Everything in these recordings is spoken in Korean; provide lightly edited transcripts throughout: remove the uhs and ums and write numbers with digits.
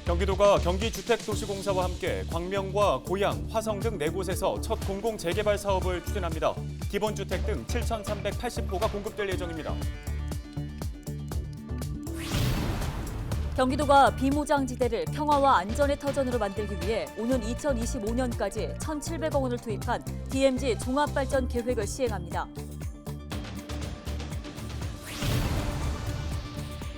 경기도가 경기주택도시공사와 함께 광명과 고양, 화성 등 4곳에서 첫 공공재개발 사업을 추진합니다. 기본주택 등 7,380호가 공급될 예정입니다. 경기도가 비무장지대를 평화와 안전의 터전으로 만들기 위해 오는 2025년까지 1,700억 원을 투입한 DMZ 종합발전 계획을 시행합니다.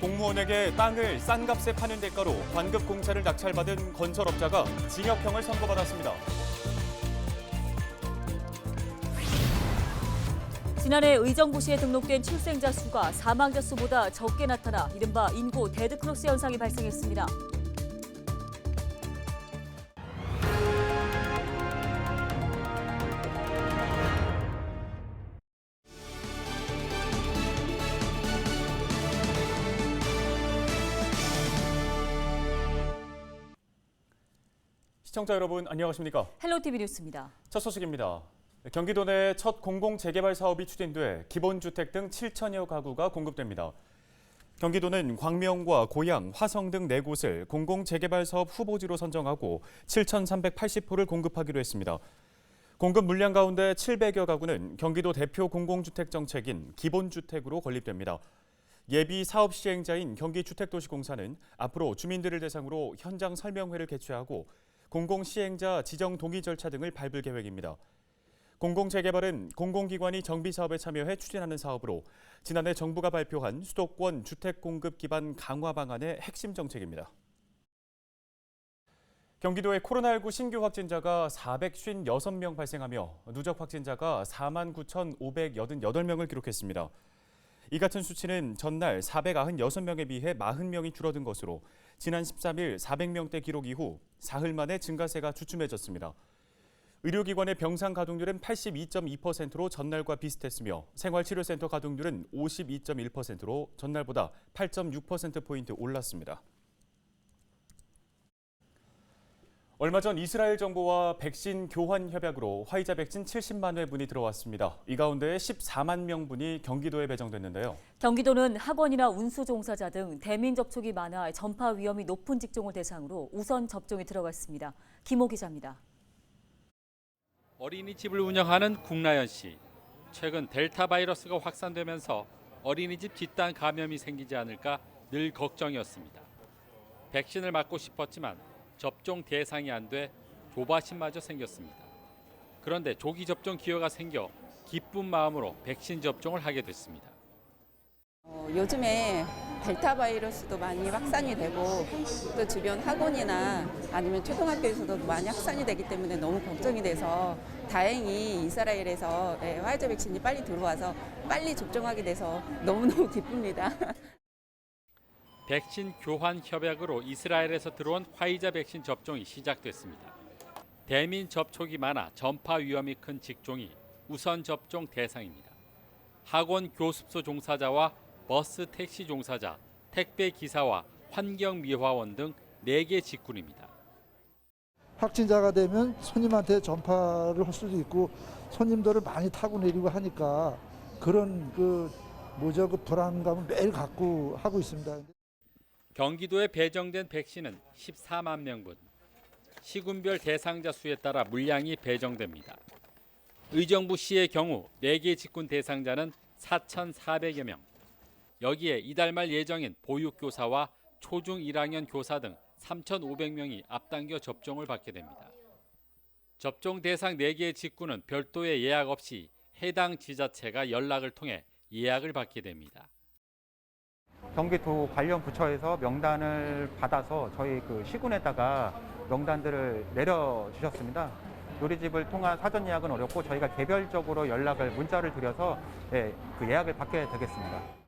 공무원에게 땅을 싼 값에 파는 대가로 관급 공차를 낙찰받은 건설업자가 징역형을 선고받았습니다. 지난해 의정부시에 등록된 출생자 수가 사망자 수보다 적게 나타나 이른바 인구 데드크로스 현상이 발생했습니다. 시청자 여러분 안녕하십니까? 헬로티비 뉴스입니다. 첫 소식입니다. 경기도 내 첫 공공재개발 사업이 추진돼 기본주택 등 7천여 가구가 공급됩니다. 경기도는 광명과 고양, 화성 등 4곳을 공공재개발 사업 후보지로 선정하고 7,380호를 공급하기로 했습니다. 공급 물량 가운데 700여 가구는 경기도 대표 공공주택 정책인 기본주택으로 건립됩니다. 예비 사업 시행자인 경기주택도시공사는 앞으로 주민들을 대상으로 현장 설명회를 개최하고 공공시행자 지정 동의 절차 등을 밟을 계획입니다. 공공재개발은 공공기관이 정비사업에 참여해 추진하는 사업으로 지난해 정부가 발표한 수도권 주택공급 기반 강화 방안의 핵심 정책입니다. 경기도의 코로나19 신규 확진자가 456명 발생하며 누적 확진자가 49,588명을 기록했습니다. 이 같은 수치는 전날 496명에 비해 40명이 줄어든 것으로 지난 13일 400명대 기록 이후 사흘 만에 증가세가 주춤해졌습니다. 의료기관의 병상 가동률은 82.2%로 전날과 비슷했으며 생활치료센터 가동률은 52.1%로 전날보다 8.6%포인트 올랐습니다. 얼마 전 이스라엘 정부와 백신 교환 협약으로 화이자 백신 70만 회분이 들어왔습니다. 이 가운데 14만 명분이 경기도에 배정됐는데요. 경기도는 학원이나 운수 종사자 등 대민 접촉이 많아 전파 위험이 높은 직종을 대상으로 우선 접종이 들어갔습니다. 김호 기자입니다. 어린이집을 운영하는 국나연 씨. 최근 델타 바이러스가 확산되면서 어린이집 집단 감염이 생기지 않을까 늘 걱정이었습니다. 백신을 맞고 싶었지만 접종 대상이 안 돼 조바심마저 생겼습니다. 그런데 조기 접종 기회가 생겨 기쁜 마음으로 백신 접종을 하게 됐습니다. 요즘에 델타 바이러스도 많이 확산이 되고 또 주변 학원이나 아니면 초등학교에서도 많이 확산이 되기 때문에 너무 걱정이 돼서 다행히 이스라엘에서 화이자 백신이 빨리 들어와서 빨리 접종하게 돼서 너무너무 기쁩니다. 백신 교환 협약으로 이스라엘에서 들어온 화이자 백신 접종이 시작됐습니다. 대민 접촉이 많아 전파 위험이 큰 직종이 우선 접종 대상입니다. 학원 교습소 종사자와 버스 택시 종사자, 택배 기사와 환경미화원 등 4개 직군입니다. 확진자가 되면 손님한테 전파를 할 수도 있고 손님들을 많이 타고 내리고 하니까 그런 그 불안감을 매일 갖고 하고 있습니다. 경기도에 배정된 백신은 14만 명분. 시군별 대상자 수에 따라 물량이 배정됩니다. 의정부시의 경우 4개 직군 대상자는 4,400여 명. 여기에 이달 말 예정인 보육교사와 초중 1학년 교사 등 3,500명이 앞당겨 접종을 받게 됩니다. 접종 대상 4개의 직군은 별도의 예약 없이 해당 지자체가 연락을 통해 예약을 받게 됩니다. 경기도 관련 부처에서 명단을 받아서 저희 시군에다가 명단들을 내려주셨습니다. 요리집을 통한 사전 예약은 어렵고 저희가 개별적으로 문자를 드려서 그 예약을 받게 되겠습니다.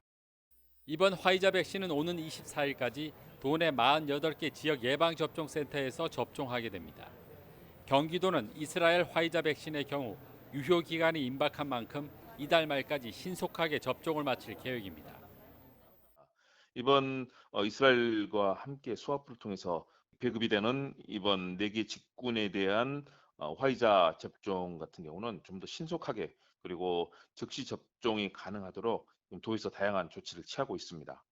이번 화이자 백신은 오는 24일까지 도내 48개 지역 예방접종센터에서 접종하게 됩니다. 경기도는 이스라엘 화이자 백신의 경우 유효 기간이 임박한 만큼 이달 말까지 신속하게 접종을 마칠 계획입니다. 이번 이스라엘과 함께 수합부를 통해서 배급이 되는 이번 4개 직군에 대한 화이자 접종 같은 경우는 좀 더 신속하게 그리고 즉시 접종이 가능하도록 도에서 다양한 조치를 취하고 있습니다.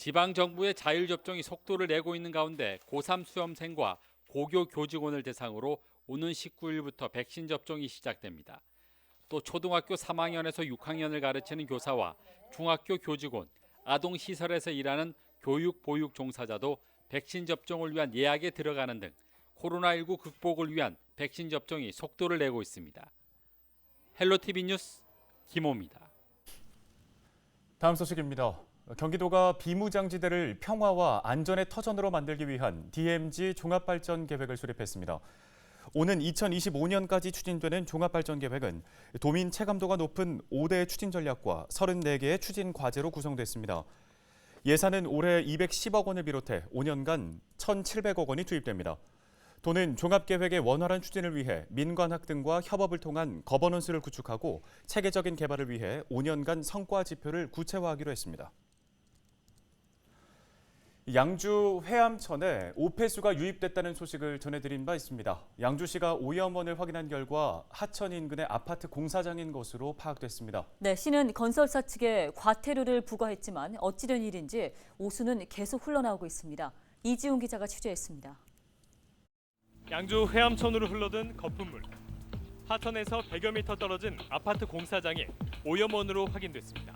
지방 정부의 자율 접종이 속도를 내고 있는 가운데 고3 수험생과 고교 교직원을 대상으로 오는 19일부터 백신 접종이 시작됩니다. 또 초등학교 3학년에서 6학년을 가르치는 교사와 중학교 교직원, 아동시설에서 일하는 교육 보육 종사자도 백신 접종을 위한 예약에 들어가는 등 코로나19 극복을 위한 백신 접종이 속도를 내고 있습니다. 헬로티비 뉴스 김호입니다. 다음 소식입니다. 경기도가 비무장지대를 평화와 안전의 터전으로 만들기 위한 DMZ 종합발전 계획을 수립했습니다. 오는 2025년까지 추진되는 종합발전 계획은 도민 체감도가 높은 5대 추진 전략과 34개의 추진 과제로 구성됐습니다. 예산은 올해 210억 원을 비롯해 5년간 1,700억 원이 투입됩니다. 도는 종합계획의 원활한 추진을 위해 민관학 등과 협업을 통한 거버넌스를 구축하고 체계적인 개발을 위해 5년간 성과 지표를 구체화하기로 했습니다. 양주 회암천에 오폐수가 유입됐다는 소식을 전해드린 바 있습니다. 양주시가 오염원을 확인한 결과 하천 인근의 아파트 공사장인 것으로 파악됐습니다. 네, 시는 건설사 측에 과태료를 부과했지만 어찌된 일인지 오수는 계속 흘러나오고 있습니다. 이지훈 기자가 취재했습니다. 양주 회암천으로 흘러든 거품물. 하천에서 100여 미터 떨어진 아파트 공사장이 오염원으로 확인됐습니다.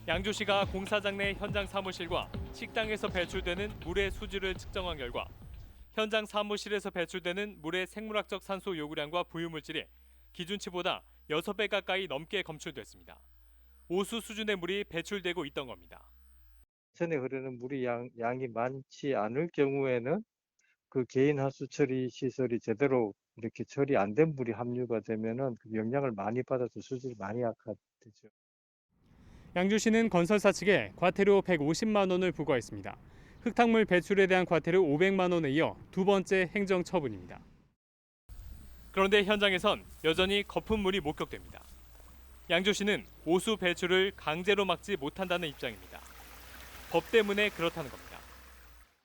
양주시가 공사장 내 현장 사무실과 식당에서 배출되는 물의 수질을 측정한 결과 현장 사무실에서 배출되는 물의 생물학적 산소 요구량과 부유물질이 기준치보다 6배 가까이 넘게 검출됐습니다. 오수 수준의 물이 배출되고 있던 겁니다. 하천에 흐르는 물이 양이 많지 않을 경우에는 그 개인 하수 처리 시설이 제대로 이렇게 처리 안 된 물이 함유가 되면은 그 영향을 많이 받아서 수질이 많이 악화되죠. 양주시는 건설사 측에 과태료 150만 원을 부과했습니다. 흙탕물 배출에 대한 과태료 500만 원에 이어 두 번째 행정 처분입니다. 그런데 현장에선 여전히 거품물이 목격됩니다. 양주시는 오수 배출을 강제로 막지 못한다는 입장입니다. 법 때문에 그렇다는 겁니다.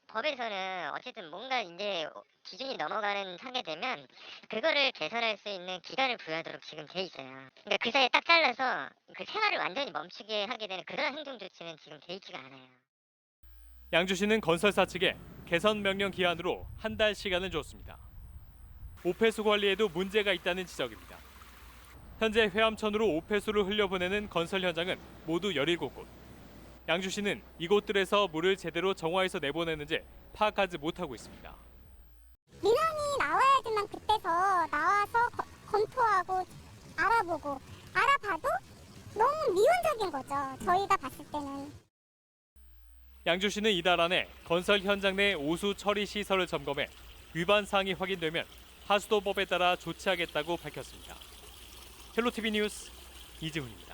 법에서는 어쨌든 뭔가 이제 기준이 넘어가는 하게 되면 그거를 개선할 수 있는 기간을 부여하도록 지금 돼 있어요. 그러니까 그 사이에 딱 잘라서 그 생활을 완전히 멈추게 하게 되는 그런 행정 조치는 지금 돼 있지가 않아요. 양주시는 건설사 측에 개선 명령 기한으로 한 달 시간을 줬습니다. 오폐수 관리에도 문제가 있다는 지적입니다. 현재 회암천으로 오폐수를 흘려보내는 건설 현장은 모두 17곳. 양주시는 이곳들에서 물을 제대로 정화해서 내보내는지 파악하지 못하고 있습니다. 민원이 나와야지만 그때서 나와서 검토하고 알아보고 알아봐도 너무 미온적인 거죠. 저희가 봤을 때는. 양주시는 이달 안에 건설 현장 내 오수 처리 시설을 점검해 위반 사항이 확인되면 하수도법에 따라 조치하겠다고 밝혔습니다. 헬로티비 뉴스 이지훈입니다.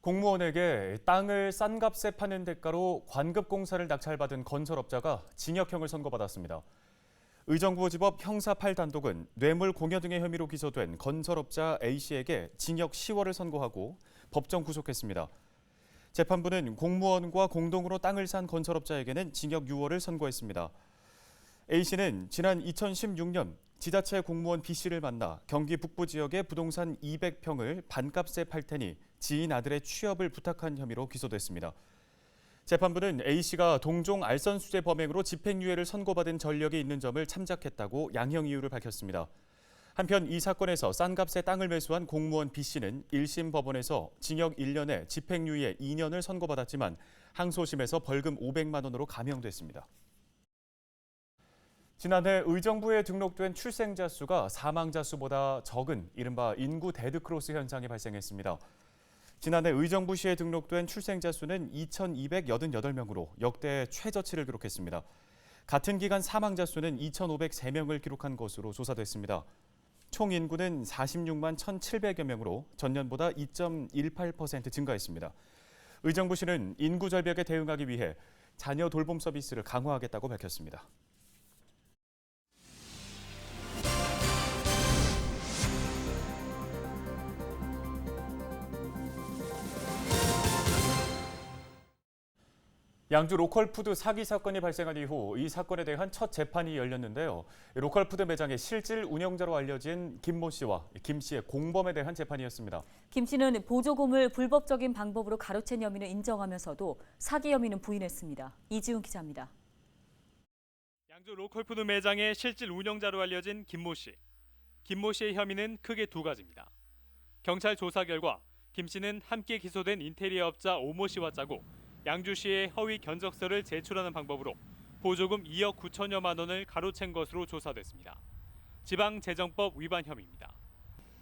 공무원에게 땅을 싼 값에 파는 대가로 관급 공사를 낙찰받은 건설업자가 징역형을 선고받았습니다. 의정부지법 형사 8단독은 뇌물 공여 등의 혐의로 기소된 건설업자 A씨에게 징역 10월을 선고하고 법정 구속했습니다. 재판부는 공무원과 공동으로 땅을 산 건설업자에게는 징역 6월을 선고했습니다. A씨는 지난 2016년 지자체 공무원 B씨를 만나 경기 북부 지역의 부동산 200평을 반값에 팔 테니 지인 아들의 취업을 부탁한 혐의로 기소됐습니다. 재판부는 A씨가 동종 알선수재 범행으로 집행유예를 선고받은 전력이 있는 점을 참작했다고 양형 이유를 밝혔습니다. 한편 이 사건에서 싼 값에 땅을 매수한 공무원 B씨는 1심 법원에서 징역 1년에 집행유예 2년을 선고받았지만 항소심에서 벌금 500만 원으로 감형됐습니다. 지난해 의정부에 등록된 출생자 수가 사망자 수보다 적은 이른바 인구 데드크로스 현상이 발생했습니다. 지난해 의정부시에 등록된 출생자 수는 2,288명으로 역대 최저치를 기록했습니다. 같은 기간 사망자 수는 2,503명을 기록한 것으로 조사됐습니다. 총 인구는 46만 1,700여 명으로 전년보다 2.18% 증가했습니다. 의정부시는 인구 절벽에 대응하기 위해 자녀 돌봄 서비스를 강화하겠다고 밝혔습니다. 양주 로컬푸드 사기 사건이 발생한 이후 이 사건에 대한 첫 재판이 열렸는데요. 로컬푸드 매장의 실질 운영자로 알려진 김모 씨와 김 씨의 공범에 대한 재판이었습니다. 김 씨는 보조금을 불법적인 방법으로 가로챈 혐의는 인정하면서도 사기 혐의는 부인했습니다. 이지훈 기자입니다. 양주 로컬푸드 매장의 실질 운영자로 알려진 김모 씨. 김모 씨의 혐의는 크게 두 가지입니다. 경찰 조사 결과 김 씨는 함께 기소된 인테리어 업자 오모 씨와 짜고 양주시에 허위 견적서를 제출하는 방법으로 보조금 2억 9천여만 원을 가로챈 것으로 조사됐습니다. 지방재정법 위반 혐의입니다.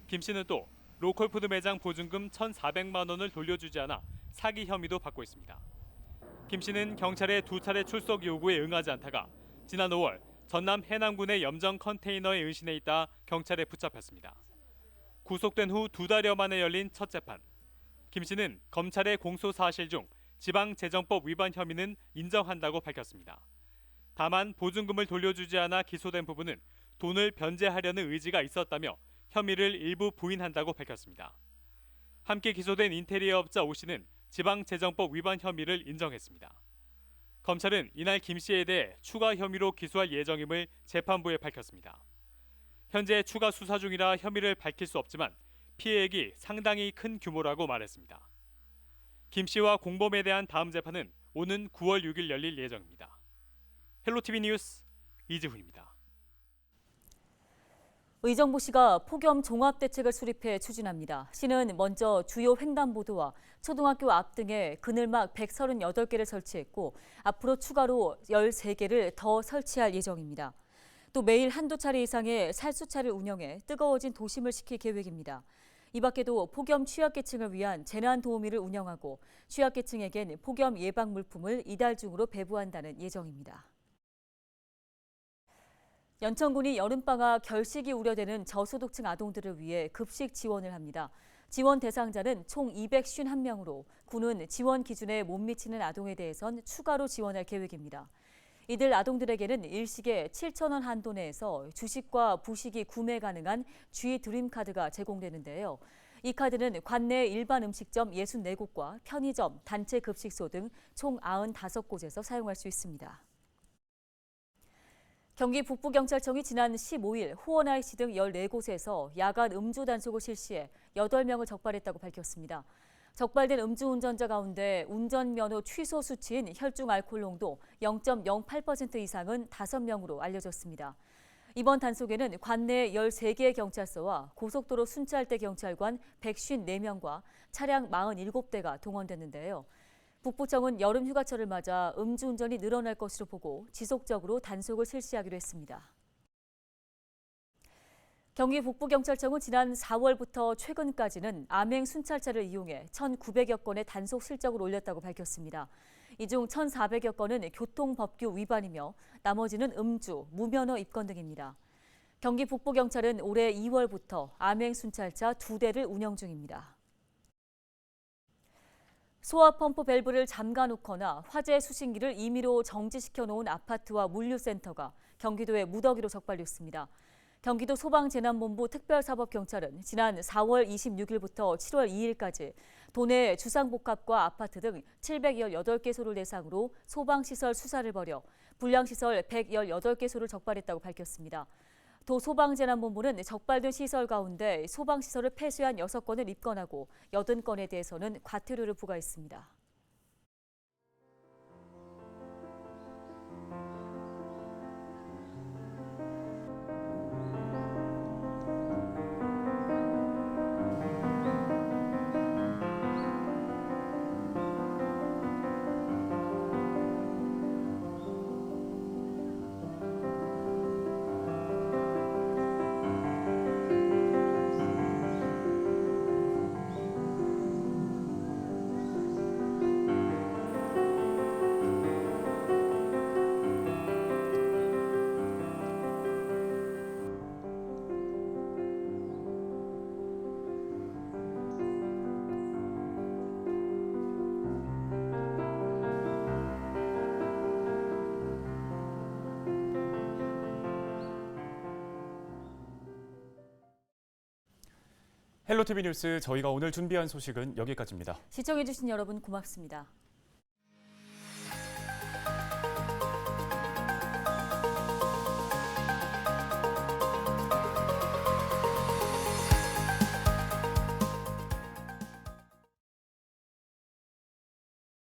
김 씨는 또 로컬푸드 매장 보증금 1,400만 원을 돌려주지 않아 사기 혐의도 받고 있습니다. 김 씨는 경찰의 2차례 출석 요구에 응하지 않다가 지난 5월 전남 해남군의 염정 컨테이너에 은신해 있다 경찰에 붙잡혔습니다. 구속된 후 2달여 만에 열린 첫 재판. 김 씨는 검찰의 공소 사실 중 지방재정법 위반 혐의는 인정한다고 밝혔습니다. 다만 보증금을 돌려주지 않아 기소된 부분은 돈을 변제하려는 의지가 있었다며 혐의를 일부 부인한다고 밝혔습니다. 함께 기소된 인테리어 업자 오 씨는 지방재정법 위반 혐의를 인정했습니다. 검찰은 이날 김 씨에 대해 추가 혐의로 기소할 예정임을 재판부에 밝혔습니다. 현재 추가 수사 중이라 혐의를 밝힐 수 없지만 피해액이 상당히 큰 규모라고 말했습니다. 김 씨와 공범에 대한 다음 재판은 오는 9월 6일 열릴 예정입니다. 헬로티비 뉴스 이지훈입니다. 의정부 시가 폭염 종합대책을 수립해 추진합니다. 시는 먼저 주요 횡단보도와 초등학교 앞 등에 그늘막 138개를 설치했고 앞으로 추가로 13개를 더 설치할 예정입니다. 또 매일 한두 차례 이상의 살수차를 운영해 뜨거워진 도심을 식힐 계획입니다. 이 밖에도 폭염 취약계층을 위한 재난도우미를 운영하고 취약계층에겐 폭염 예방 물품을 이달 중으로 배부한다는 예정입니다. 연천군이 여름방학 결식이 우려되는 저소득층 아동들을 위해 급식 지원을 합니다. 지원 대상자는 총 251명으로 군은 지원 기준에 못 미치는 아동에 대해선 추가로 지원할 계획입니다. 이들 아동들에게는 일식에 7,000원 한도 내에서 주식과 부식이 구매 가능한 G 드림카드가 제공되는데요. 이 카드는 관내 일반 음식점 64곳과 편의점, 단체 급식소 등 총 95곳에서 사용할 수 있습니다. 경기 북부경찰청이 지난 15일 호원IC 등 14곳에서 야간 음주 단속을 실시해 8명을 적발했다고 밝혔습니다. 적발된 음주운전자 가운데 운전면허 취소 수치인 혈중 알코올 농도 0.08% 이상은 5명으로 알려졌습니다. 이번 단속에는 관내 13개의 경찰서와 고속도로 순찰대 경찰관 154명과 차량 47대가 동원됐는데요. 북부청은 여름 휴가철을 맞아 음주운전이 늘어날 것으로 보고 지속적으로 단속을 실시하기로 했습니다. 경기 북부경찰청은 지난 4월부터 최근까지는 암행 순찰차를 이용해 1,900여 건의 단속 실적을 올렸다고 밝혔습니다. 이 중 1,400여 건은 교통법규 위반이며 나머지는 음주, 무면허 입건 등입니다. 경기 북부경찰은 올해 2월부터 암행 순찰차 2대를 운영 중입니다. 소화펌프 밸브를 잠가놓거나 화재 수신기를 임의로 정지시켜 놓은 아파트와 물류센터가 경기도의 무더기로 적발됐습니다. 경기도 소방재난본부 특별사법경찰은 지난 4월 26일부터 7월 2일까지 도내 주상복합과 아파트 등 718개소를 대상으로 소방시설 수사를 벌여 불량시설 118개소를 적발했다고 밝혔습니다. 도 소방재난본부는 적발된 시설 가운데 소방시설을 폐쇄한 6건을 입건하고 80건에 대해서는 과태료를 부과했습니다. 헬로티비 뉴스 저희가 오늘 준비한 소식은 여기까지입니다. 시청해주신 여러분 고맙습니다.